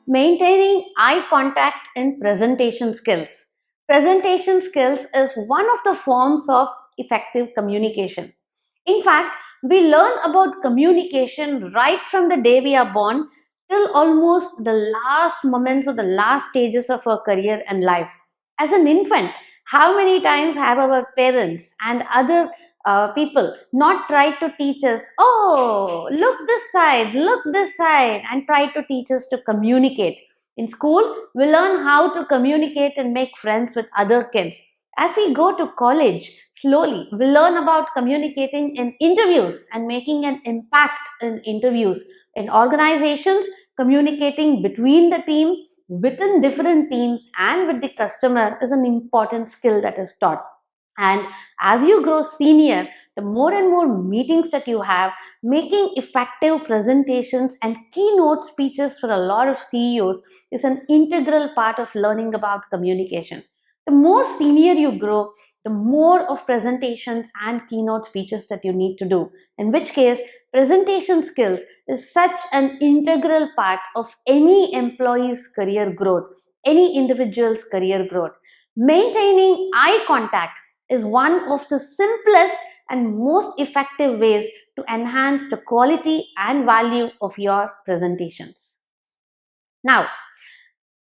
Maintaining eye contact in presentation skills. Presentation skills is one of the forms of effective communication. In fact, we learn about communication right from the day we are born till almost the last moments or the last stages of our career and life. As an infant, how many times have our parents and other people not try to teach us, oh, look this side, and try to teach us to communicate. In school, we learn how to communicate and make friends with other kids. As we go to college, slowly we learn about communicating in interviews and making an impact in interviews. In organizations, communicating between the team, within different teams, and with the customer is an important skill that is taught. And as you grow senior, the more and more meetings that you have, making effective presentations and keynote speeches for a lot of CEOs is an integral part of learning about communication. The more senior you grow, the more of presentations and keynote speeches that you need to do. In which case, presentation skills is such an integral part of any employee's career growth, any individual's career growth. Maintaining eye contact is one of the simplest and most effective ways to enhance the quality and value of your presentations. Now,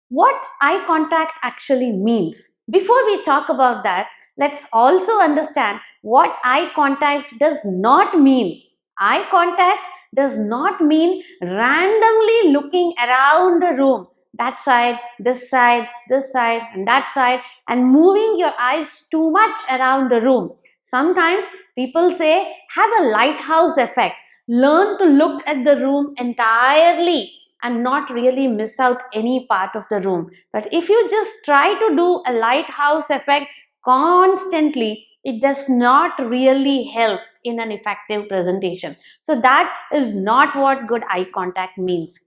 what eye contact actually means. Before we talk about that, let's also understand what eye contact does not mean. Eye contact does not mean randomly looking around the room, that side, this side, this side, and that side, and moving your eyes too much around the room. Sometimes people say, have a lighthouse effect. Learn to look at the room entirely and not really miss out any part of the room. But if you just try to do a lighthouse effect constantly, it does not really help in an effective presentation. So that is not what good eye contact means.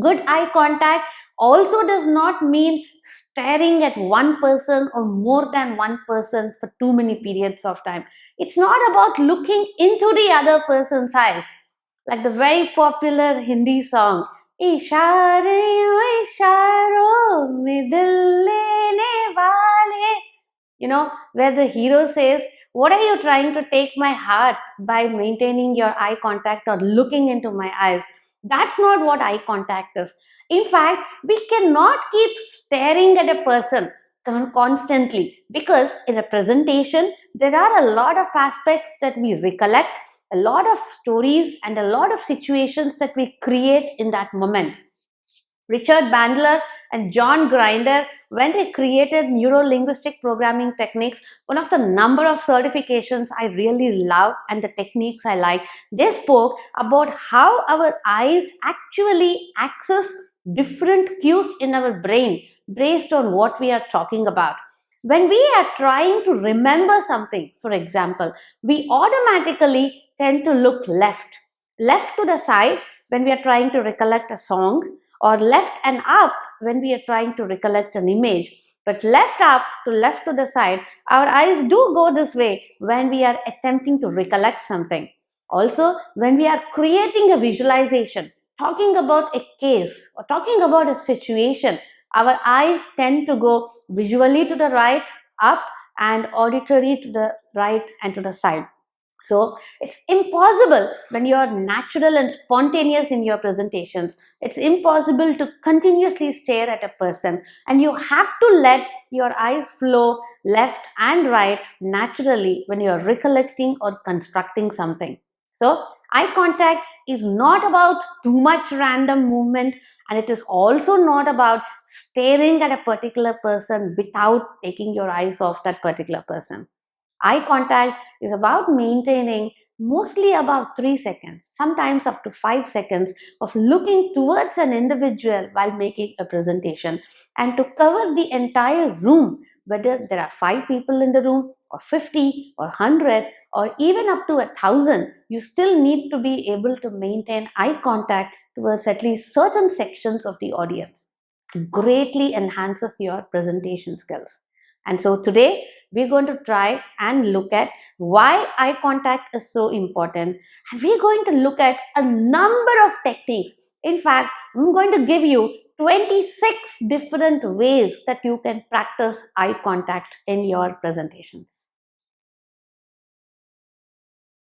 Good eye contact also does not mean staring at one person or more than one person for too many periods of time. It's not about looking into the other person's eyes. Like the very popular Hindi song, इशारे इशारों में दिल लेने वाले, where the hero says, what are you trying to take my heart by maintaining your eye contact or looking into my eyes? That's not what eye contact is. In fact, we cannot keep staring at a person constantly, because in a presentation there are a lot of aspects that we recollect, a lot of stories and a lot of situations that we create in that moment. Richard Bandler and John Grinder, when they created neuro-linguistic programming techniques, one of the number of certifications I really love and the techniques I like, they spoke about how our eyes actually access different cues in our brain based on what we are talking about. When we are trying to remember something, for example, we automatically tend to look left to the side when we are trying to recollect a song, or left and up when we are trying to recollect an image. But left to the side, our eyes do go this way when we are attempting to recollect something. Also, when we are creating a visualization, talking about a case or talking about a situation, our eyes tend to go visually to the right, up, and auditory to the right and to the side. So it's impossible when you are natural and spontaneous in your presentations. It's impossible to continuously stare at a person, and you have to let your eyes flow left and right naturally when you are recollecting or constructing something. So eye contact is not about too much random movement, and it is also not about staring at a particular person without taking your eyes off that particular person. Eye contact is about maintaining mostly about 3 seconds, sometimes up to 5 seconds of looking towards an individual while making a presentation, and to cover the entire room whether there are 5 people in the room or 50 or 100 or even up to 1,000, you still need to be able to maintain eye contact towards at least certain sections of the audience. It greatly enhances your presentation skills. And so today we're going to try and look at why eye contact is so important, and we're going to look at a number of techniques. In fact, I'm going to give you 26 different ways that you can practice eye contact in your presentations.